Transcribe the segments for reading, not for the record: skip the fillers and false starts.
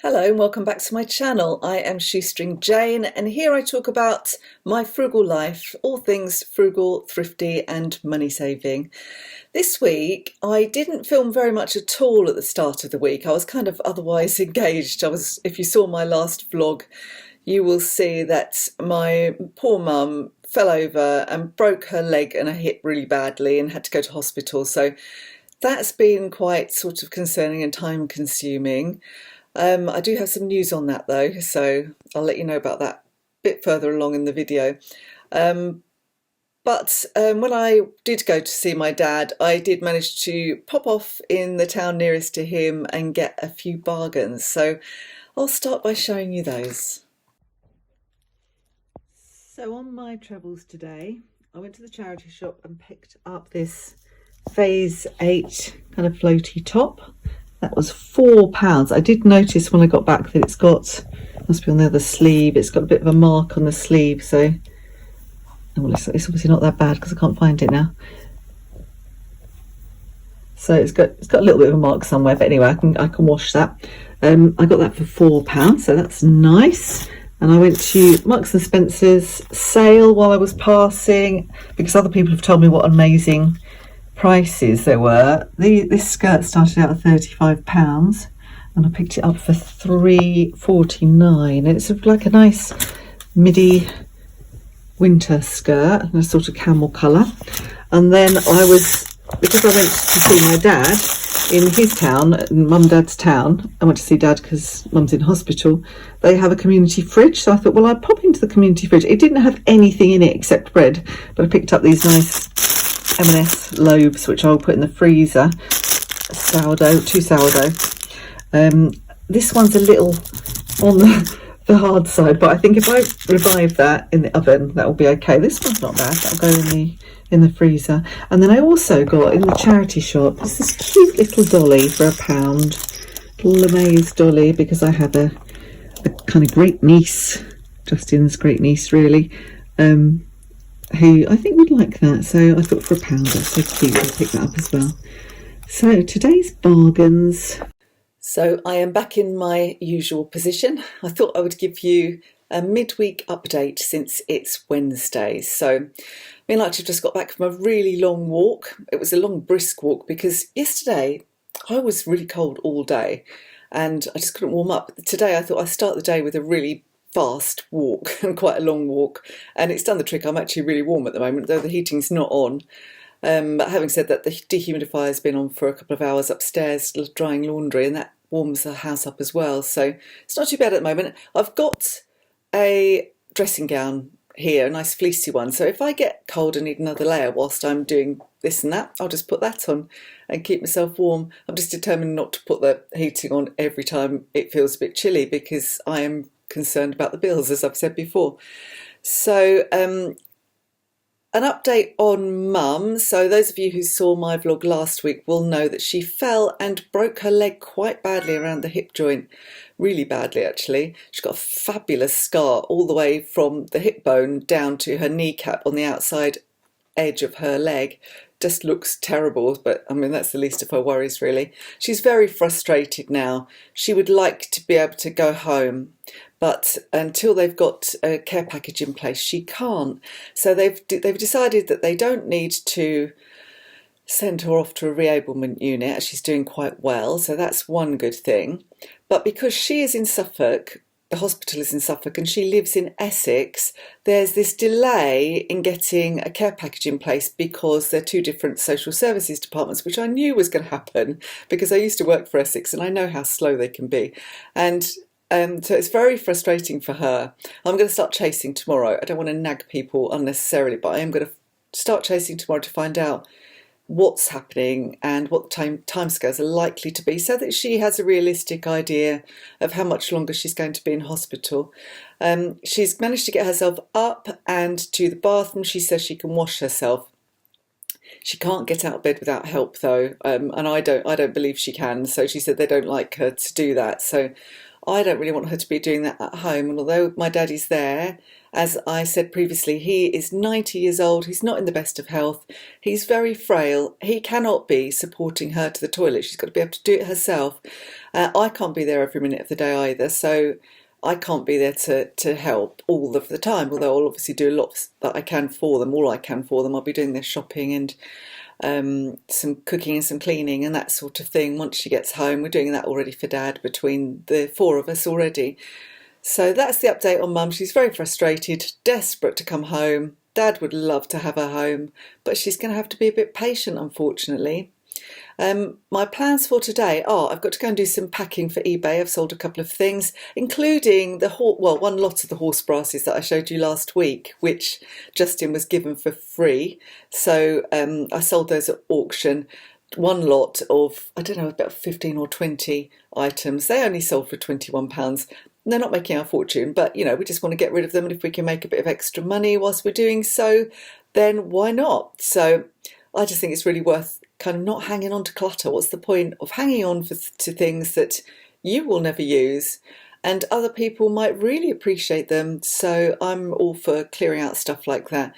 Hello and welcome back to my channel. I am Shoestring Jane and here I talk about my frugal life, all things frugal, thrifty and money saving. This week I didn't film very much at all at the start of the week. I was kind of otherwise engaged. If you saw my last vlog, you will see that my poor mum fell over and broke her leg and her hip really badly and had to go to hospital. So that's been quite sort of concerning and time consuming. I do have some news on that though, so I'll let you know about that a bit further along in the video. But when I did go to see my dad, I did manage to pop off in the town nearest to him and get a few bargains. So I'll start by showing you those. So on my travels today, I went to the charity shop and picked up this Phase 8 kind of floaty top. That was £4. I did notice when I got back that it's got, must be on the other sleeve, it's got a bit of a mark on the sleeve, so well, it's obviously not that bad because I can't find it now. So it's got a little bit of a mark somewhere, but anyway, I can wash that. I got that for £4, so that's nice. And I went to Marks and Spencer's sale while I was passing because other people have told me what amazing prices there were. This skirt started out at £35 and I picked it up for £3.49. It's like a nice midi winter skirt and a sort of camel colour. And then because I went to see my dad in his town, mum and dad's town. I went to see dad because mum's in hospital. They have a community fridge, so I thought, well, I'd pop into the community fridge. It didn't have anything in it except bread, but I picked up these nice M&S loaves which I'll put in the freezer. Two sourdough. This one's a little on the hard side, but I think if I revive that in the oven, that will be okay. This one's not bad. That'll go in the freezer. And then I also got in the charity shop this cute little dolly for £1, little amaze dolly, because I have a kind of great niece, Justin's great niece really, who I think would like that, so I thought for £1 that's so cute, I'll pick that up as well. So today's bargains. So I am back in my usual position. I thought I would give you a midweek update since it's Wednesday. So me and Archie just got back from a really long walk. It was a long brisk walk because yesterday I was really cold all day and I just couldn't warm up. Today I thought I'd start the day with a really fast walk and quite a long walk, and it's done the trick. I'm actually really warm at the moment, though the heating's not on. But having said that, the dehumidifier has been on for a couple of hours upstairs drying laundry, and that warms the house up as well, so it's not too bad at the moment. I've got a dressing gown here, a nice fleecy one, so if I get cold and need another layer whilst I'm doing this and that, I'll just put that on and keep myself warm. I'm just determined not to put the heating on every time it feels a bit chilly because I am concerned about the bills, as I've said before. So an update on mum. So those of you who saw my vlog last week will know that she fell and broke her leg quite badly around the hip joint, really badly actually. She's got a fabulous scar all the way from the hip bone down to her kneecap on the outside edge of her leg. Just looks terrible, but I mean that's the least of her worries really. She's very frustrated now. She would like to be able to go home, but until they've got a care package in place she can't. So they've decided that they don't need to send her off to a reablement unit, as she's doing quite well, so that's one good thing. But because she is in Suffolk, the hospital is in Suffolk and she lives in Essex, there's this delay in getting a care package in place because they're two different social services departments, which I knew was going to happen because I used to work for Essex and I know how slow they can be. And so it's very frustrating for her. I'm going to start chasing tomorrow. I don't want to nag people unnecessarily, but I am going to start chasing tomorrow to find out what's happening and what the timescales are likely to be, so that she has a realistic idea of how much longer she's going to be in hospital. She's managed to get herself up and to the bathroom. She says she can wash herself. She can't get out of bed without help though, and I don't believe she can. So she said they don't like her to do that. So I don't really want her to be doing that at home. And although my daddy's there as I said previously, he is 90 years old. He's not in the best of health. He's very frail. He cannot be supporting her to the toilet. She's got to be able to do it herself. I can't be there every minute of the day either, so I can't be there to help all of the time, although I'll obviously do a lot that I can for them, all I can for them. I'll be doing their shopping and some cooking and some cleaning and that sort of thing once she gets home. We're doing that already for Dad, between the four of us already. So that's the update on Mum. She's very frustrated, desperate to come home. Dad would love to have her home, but she's going to have to be a bit patient, unfortunately. My plans for today are I've got to go and do some packing for eBay. I've sold a couple of things, including one lot of the horse brasses that I showed you last week, which Justin was given for free. So I sold those at auction. One lot of, I don't know, about 15 or 20 items. They only sold for £21. They're not making our fortune, but we just want to get rid of them, and if we can make a bit of extra money whilst we're doing so, then why not? So I just think it's really worth kind of not hanging on to clutter. What's the point of hanging on to things that you will never use and other people might really appreciate them? So I'm all for clearing out stuff like that.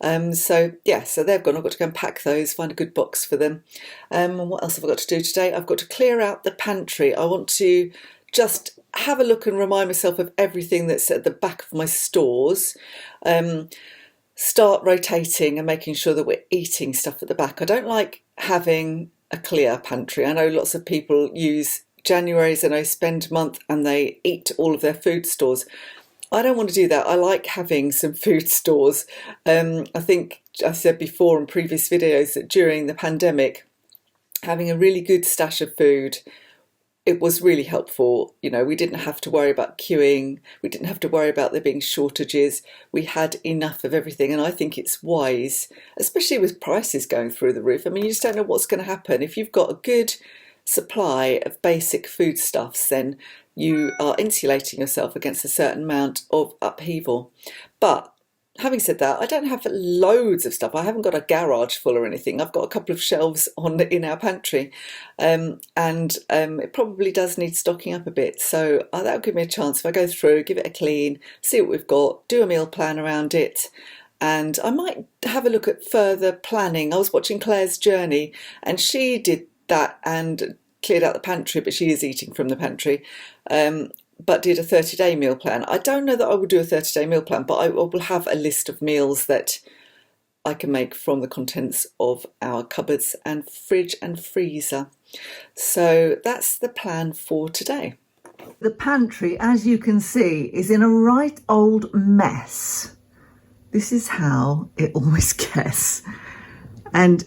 So they've gone. I've got to go and pack those, find a good box for them. And what else have I got to do today? I've got to clear out the pantry. I want to just have a look and remind myself of everything that's at the back of my stores. Start rotating and making sure that we're eating stuff at the back. I don't like having a clear pantry. I know lots of people use January as a no spend month and they eat all of their food stores. I don't want to do that. I like having some food stores. I think I said before in previous videos that during the pandemic, having a really good stash of food, it was really helpful. We didn't have to worry about queuing. We didn't have to worry about there being shortages. We had enough of everything. And I think it's wise, especially with prices going through the roof. I mean, you just don't know what's going to happen. If you've got a good supply of basic foodstuffs, then you are insulating yourself against a certain amount of upheaval. But having said that, I don't have loads of stuff. I haven't got a garage full or anything. I've got a couple of shelves in our pantry, and it probably does need stocking up a bit. So that'll give me a chance if I go through, give it a clean, see what we've got, do a meal plan around it. And I might have a look at further planning. I was watching Claire's Journey and she did that and cleared out the pantry, but she is eating from the pantry. But did a 30-day meal plan. I don't know that I will do a 30-day meal plan, but I will have a list of meals that I can make from the contents of our cupboards and fridge and freezer. So that's the plan for today. The pantry, as you can see, is in a right old mess. This is how it always gets. And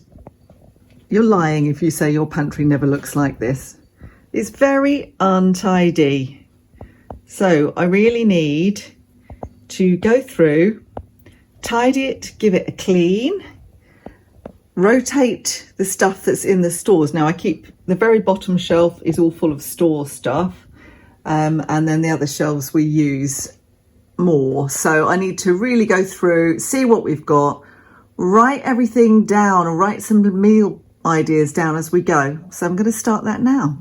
you're lying if you say your pantry never looks like this. It's very untidy. So I really need to go through, tidy it, give it a clean, rotate the stuff that's in the stores. Now I keep the very bottom shelf is all full of store stuff, and then the other shelves we use more. So I need to really go through, see what we've got, write everything down and write some meal ideas down as we go. So I'm going to start that now.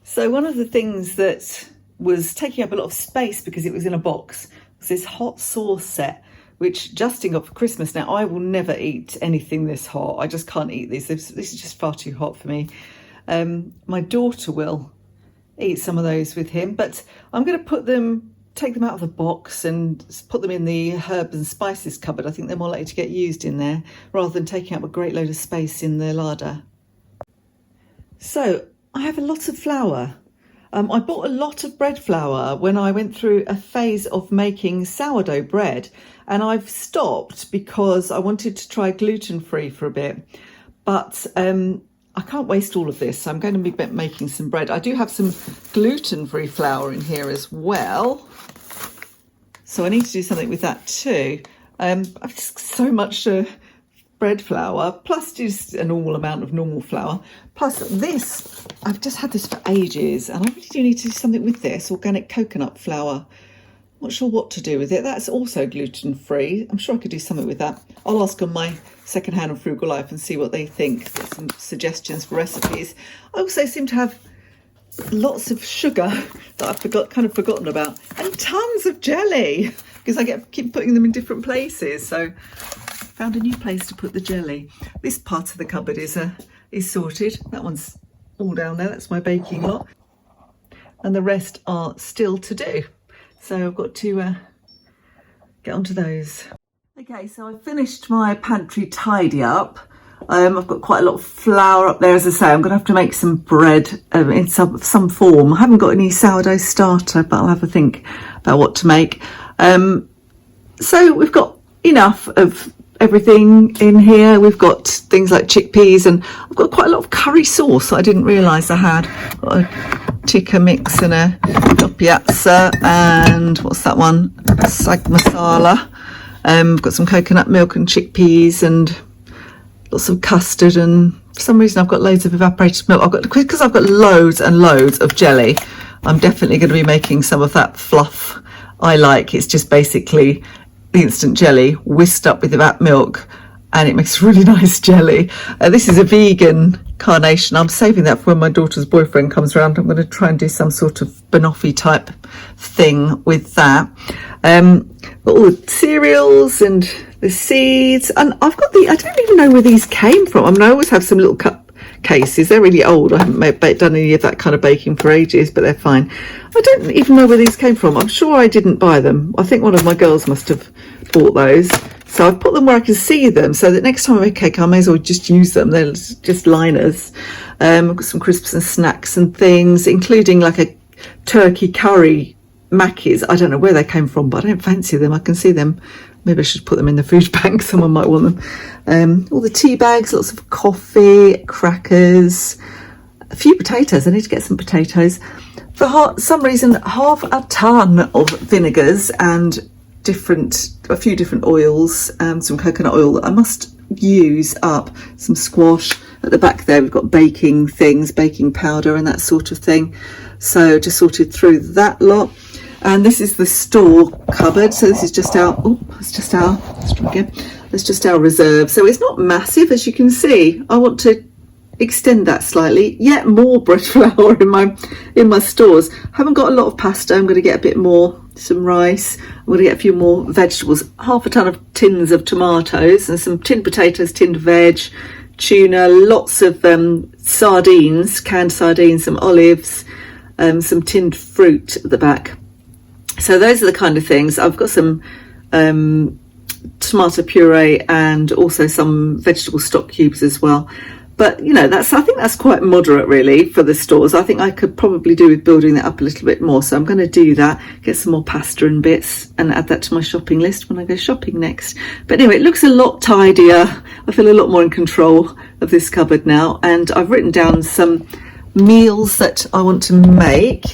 So one of the things that was taking up a lot of space because it was in a box was this hot sauce set, which Justin got for Christmas. Now, I will never eat anything this hot. I just can't eat these. This is just far too hot for me. My daughter will eat some of those with him, but I'm going to take them out of the box and put them in the herbs and spices cupboard. I think they're more likely to get used in there rather than taking up a great load of space in the larder. So I have a lot of flour. I bought a lot of bread flour when I went through a phase of making sourdough bread, and I've stopped because I wanted to try gluten-free for a bit, but I can't waste all of this, so I'm going to be making some bread. I do have some gluten-free flour in here as well, so I need to do something with that too. I've just so much bread flour, plus just a normal amount of normal flour, plus this. I've just had this for ages, and I really do need to do something with this organic coconut flour. Not sure what to do with it. That's also gluten-free. I'm sure I could do something with that. I'll ask on my second-hand and Frugal Life and see what they think. Get some suggestions for recipes. I also seem to have lots of sugar that I've kind of forgotten about, and tons of jelly because I keep putting them in different places. So found a new place to put the jelly. This part of the cupboard is sorted. That one's all down there. That's my baking lot, and the rest are still to do. So I've got to get onto those. Okay, so I've finished my pantry tidy up. I've got quite a lot of flour up there, as I say. I'm going to have to make some bread in some form. I haven't got any sourdough starter, but I'll have a think about what to make. So we've got enough of everything in here. We've got things like chickpeas, and I've got quite a lot of curry sauce that I didn't realise I had. Got a tikka mix and a piazza, and what's that one? Sag masala. I've got some coconut milk and chickpeas and lots of custard, and for some reason I've got loads of evaporated milk. Because I've got loads and loads of jelly, I'm definitely going to be making some of that fluff I like. It's just basically the instant jelly whisked up with evap milk, and it makes really nice jelly. This is a vegan carnation. I'm saving that for when my daughter's boyfriend comes around. I'm going to try and do some sort of banoffee type thing with that. Got all the cereals and the seeds, and I've got I don't even know where these came from. I mean, I always have some little cup cases. They're really old. I haven't done any of that kind of baking for ages, but they're fine. I don't even know where these came from. I'm sure I didn't buy them. I think one of my girls must have bought those. So I've put them where I can see them, so that next time I make cake, I may as well just use them. They're just liners. I've got some crisps and snacks and things, including like a turkey curry mackies. I don't know where they came from, but I don't fancy them. I can see them. Maybe I should put them in the food bank. Someone might want them. All the tea bags, lots of coffee, crackers, a few potatoes. I need to get some potatoes. For some reason, half a ton of vinegars and a few different oils, some coconut oil that I must use up. Some squash at the back there. We've got baking things, baking powder and that sort of thing. So just sorted through that lot. And this is the store cupboard. So this is just let's just our reserve. So it's not massive, as you can see. I want to extend that slightly. Yet more bread flour in my stores. Haven't got a lot of pasta. I'm going to get a bit more, some rice. I'm going to get a few more vegetables. Half a ton of tins of tomatoes and some tinned potatoes, tinned veg, tuna, lots of sardines, canned sardines, some olives, some tinned fruit at the back. So those are the kind of things. I've got some tomato puree and also some vegetable stock cubes as well. But you know, I think that's quite moderate really for the stores. I think I could probably do with building that up a little bit more. So I'm going to do that, get some more pasta and bits, and add that to my shopping list when I go shopping next. But anyway, it looks a lot tidier. I feel a lot more in control of this cupboard now, and I've written down some meals that I want to make.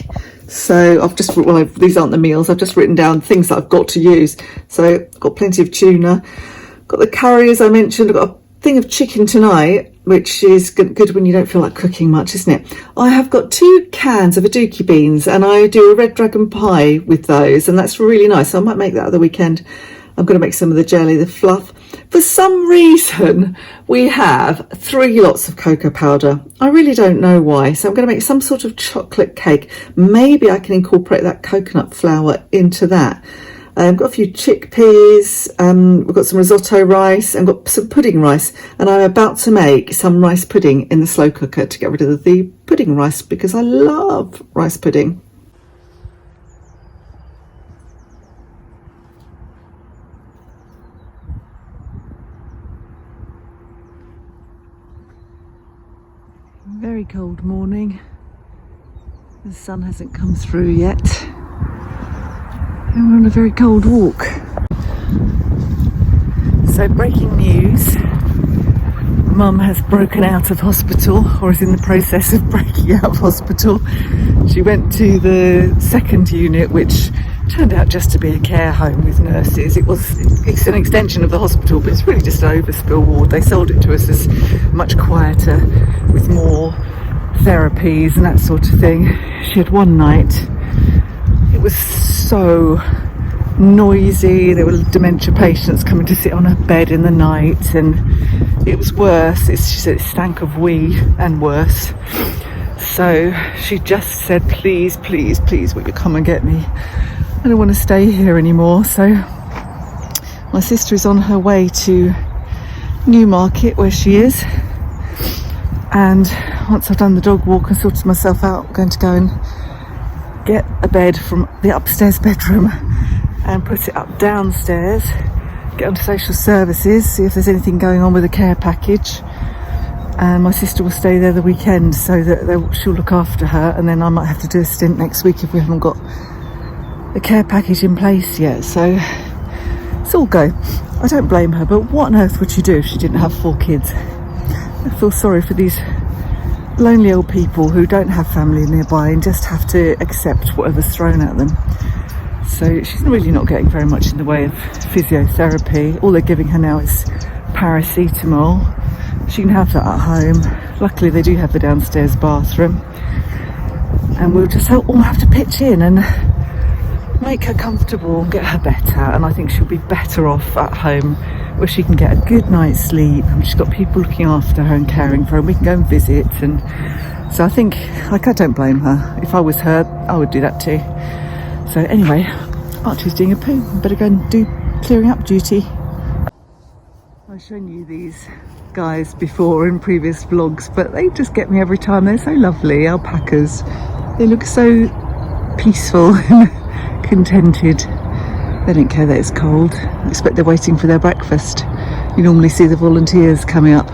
So these aren't the meals. I've just written down things that I've got to use. So I've got plenty of tuna, got the curry as I mentioned. I've got a thing of chicken tonight, which is good when you don't feel like cooking much, isn't it? I have got 2 cans of aduki beans, and I do a red dragon pie with those, and that's really nice. So I might make that at the weekend. I'm going to make some of the jelly, the fluff. For some reason, we have 3 lots of cocoa powder. I really don't know why. So I'm going to make some sort of chocolate cake. Maybe I can incorporate that coconut flour into that. Got a few chickpeas, we've got some risotto rice and got some pudding rice, and I'm about to make some rice pudding in the slow cooker to get rid of the pudding rice because I love rice pudding. Very cold morning. The sun hasn't come through yet. And we're on a very cold walk. So breaking news, Mum has broken out of hospital, or is in the process of breaking out of hospital. She went to the second unit, which turned out just to be a care home with nurses. It's an extension of the hospital, but it's really just an overspill ward. They sold it to us as much quieter, with more therapies and that sort of thing. She had one night, it was so noisy. There were dementia patients coming to sit on her bed in the night, and it was worse. She said it stank of wee and worse. So she just said, please, please, please, will you come and get me? I don't want to stay here anymore. So my sister is on her way to Newmarket, where she is, and once I've done the dog walk and sorted myself out, I'm going to go and get a bed from the upstairs bedroom and put it up downstairs, get onto social services, see if there's anything going on with the care package. And my sister will stay there the weekend so that she'll look after her, and then I might have to do a stint next week if we haven't got the care package in place yet. So it's all go. I don't blame her, but what on earth would she do if she didn't have 4 kids? I feel sorry for these lonely old people who don't have family nearby and just have to accept whatever's thrown at them. So she's really not getting very much in the way of physiotherapy. All they're giving her now is paracetamol. She can have that at home. Luckily they do have the downstairs bathroom, and we'll just all have to pitch in and make her comfortable and get her better. And I think she'll be better off at home, where she can get a good night's sleep, and she's got people looking after her and caring for her, and we can go and visit. And so I think, I don't blame her. If I was her, I would do that too. So anyway, Archie's doing a poo. I better go and do clearing up duty. I've shown you these guys before in previous vlogs, but they just get me every time. They're so lovely, alpacas. They look so peaceful and contented. They don't care that it's cold. I expect they're waiting for their breakfast. You normally see the volunteers coming up,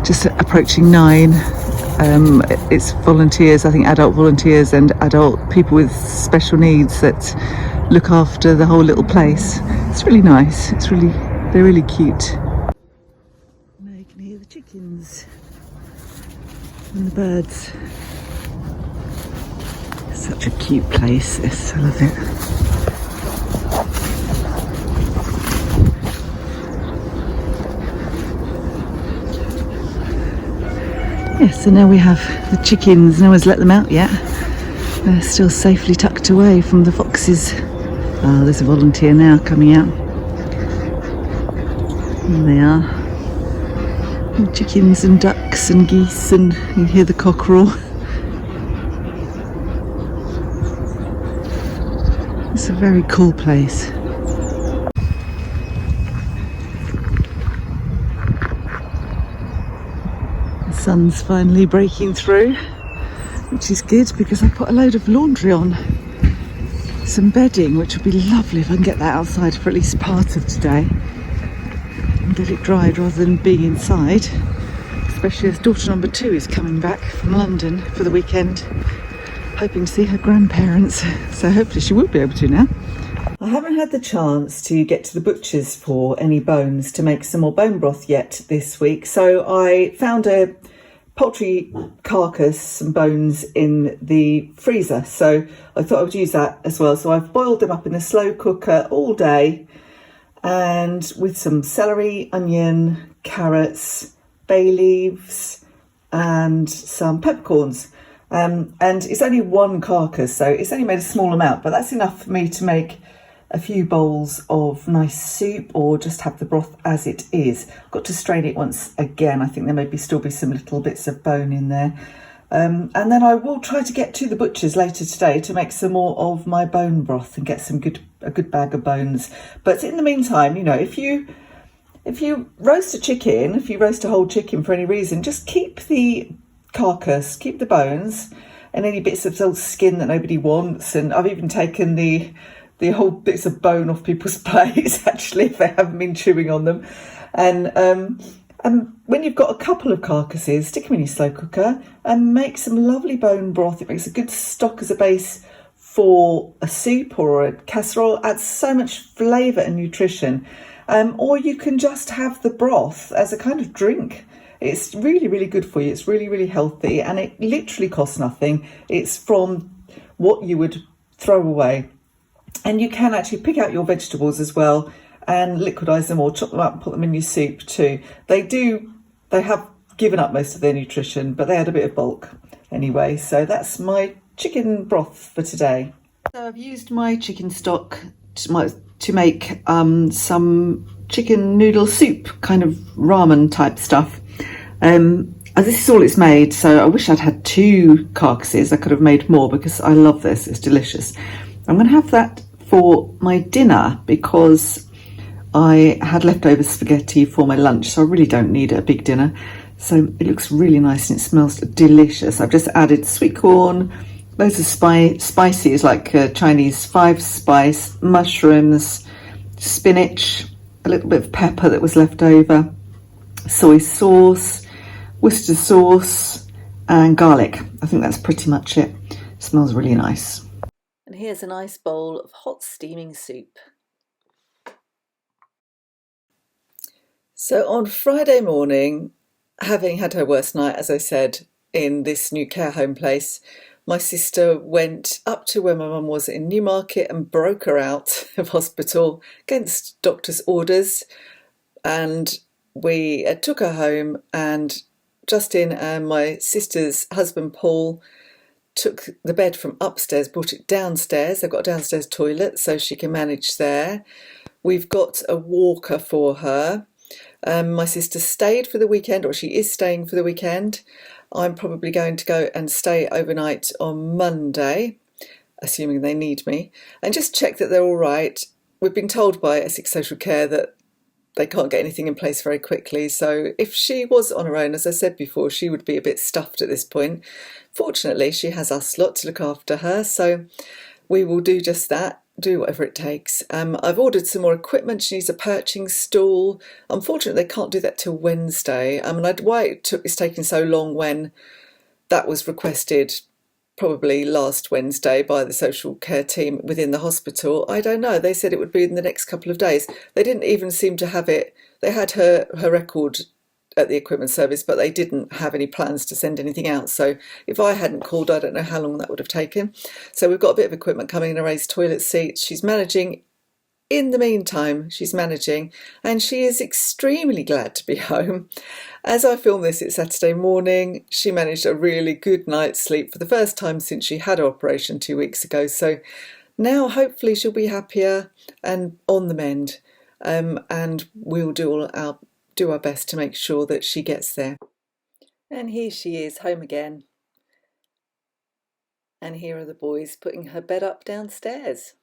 just approaching 9. It's volunteers, I think adult volunteers and adult people with special needs that look after the whole little place. It's really nice. They're really cute. Now you can hear the chickens and the birds. Such a cute place, this. I love it. Yes, so now we have the chickens. No one's let them out yet. They're still safely tucked away from the foxes. Oh, there's a volunteer now coming out. There they are. And chickens and ducks and geese, and you can hear the cockerel. It's a very cool place. The sun's finally breaking through, which is good because I put a load of laundry on, some bedding, which would be lovely if I can get that outside for at least part of today and get it dried rather than being inside, especially as daughter number 2 is coming back from London for the weekend, hoping to see her grandparents, so hopefully she will be able to now. I haven't had the chance to get to the butcher's for any bones to make some more bone broth yet this week, so I found a poultry carcass, some bones in the freezer, so I thought I would use that as well. So I've boiled them up in the slow cooker all day, and with some celery, onion, carrots, bay leaves and some peppercorns, and it's only one carcass, so it's only made a small amount, but that's enough for me to make a few bowls of nice soup, or just have the broth as it is. I've got to strain it once again. I think there may still be some little bits of bone in there, And then I will try to get to the butcher's later today to make some more of my bone broth and get a good bag of bones. But in the meantime, you know, if you roast a chicken, if you roast a whole chicken for any reason, just keep the carcass, keep the bones and any bits of old skin that nobody wants. And I've even taken the whole bits of bone off people's plates, actually, if they haven't been chewing on them. And when you've got a couple of carcasses, stick them in your slow cooker and make some lovely bone broth. It makes a good stock as a base for a soup or a casserole. Adds so much flavour and nutrition. Or you can just have the broth as a kind of drink. It's really, really good for you. It's really, really healthy, and it literally costs nothing. It's from what you would throw away. And you can actually pick out your vegetables as well and liquidize them or chop them up and put them in your soup too. They have given up most of their nutrition, but they had a bit of bulk anyway. So that's my chicken broth for today. So I've used my chicken stock to make some chicken noodle soup, kind of ramen type stuff. This is all it's made, so I wish I'd had 2 carcasses. I could have made more because I love this. It's delicious. I'm going to have that for my dinner because I had leftover spaghetti for my lunch, so I really don't need a big dinner. So it looks really nice and it smells delicious. I've just added sweet corn, loads of spices like Chinese 5-spice, mushrooms, spinach, a little bit of pepper that was left over, soy sauce, Worcester sauce and garlic. I think that's pretty much it. It smells really nice. And here's a nice bowl of hot steaming soup. So on Friday morning, having had her worst night, as I said, in this new care home place, my sister went up to where my mum was in Newmarket and broke her out of hospital against doctor's orders. And we took her home, and Justin and my sister's husband Paul took the bed from upstairs, brought it downstairs. They've got a downstairs toilet so she can manage there. We've got a walker for her. My sister stayed for the weekend, or she is staying for the weekend. I'm probably going to go and stay overnight on Monday, assuming they need me, and just check that they're all right. We've been told by Essex Social Care that they can't get anything in place very quickly, so if she was on her own, as I said before, she would be a bit stuffed at this point. Fortunately, she has us lot to look after her, so we will do just that. Do whatever it takes. I've ordered some more equipment. She needs a perching stool. Unfortunately, they can't do that till Wednesday. Why it's taking so long when that was requested probably last Wednesday by the social care team within the hospital, I don't know. They said it would be in the next couple of days. They didn't even seem to have it. They had her record at the equipment service, but they didn't have any plans to send anything out. So if I hadn't called, I don't know how long that would have taken. So we've got a bit of equipment coming in, a raised toilet seat. She's managing. In the meantime, she's managing, and she is extremely glad to be home. As I film this, it's Saturday morning. She managed a really good night's sleep for the first time since she had her operation 2 weeks ago. So now hopefully she'll be happier and on the mend, and we'll do our best to make sure that she gets there. And here she is, home again. And here are the boys putting her bed up downstairs.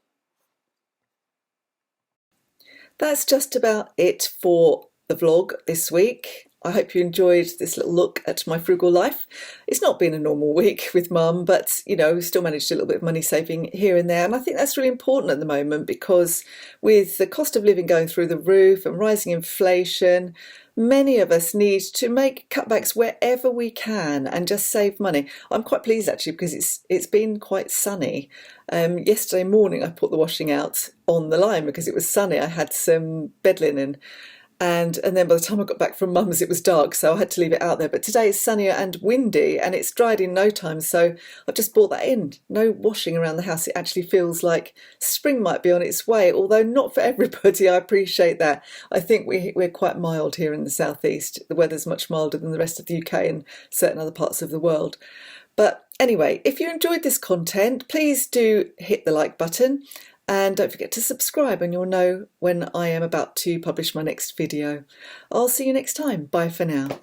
That's just about it for the vlog this week. I hope you enjoyed this little look at my frugal life. It's not been a normal week with Mum, but you know, we still managed a little bit of money saving here and there. And I think that's really important at the moment because with the cost of living going through the roof and rising inflation, many of us need to make cutbacks wherever we can and just save money. I'm quite pleased actually because it's been quite sunny. Yesterday morning I put the washing out on the line because it was sunny. I had some bed linen and then by the time I got back from Mum's it was dark, so I had to leave it out there. But today is sunnier and windy and it's dried in no time, so I've just brought that in. No washing around the house. It actually feels like spring might be on its way, although not for everybody. I appreciate that. I think we're quite mild here in the southeast. The weather's much milder than the rest of the UK and certain other parts of the world. But anyway, if you enjoyed this content, please do hit the like button. And don't forget to subscribe and you'll know when I am about to publish my next video. I'll see you next time. Bye for now.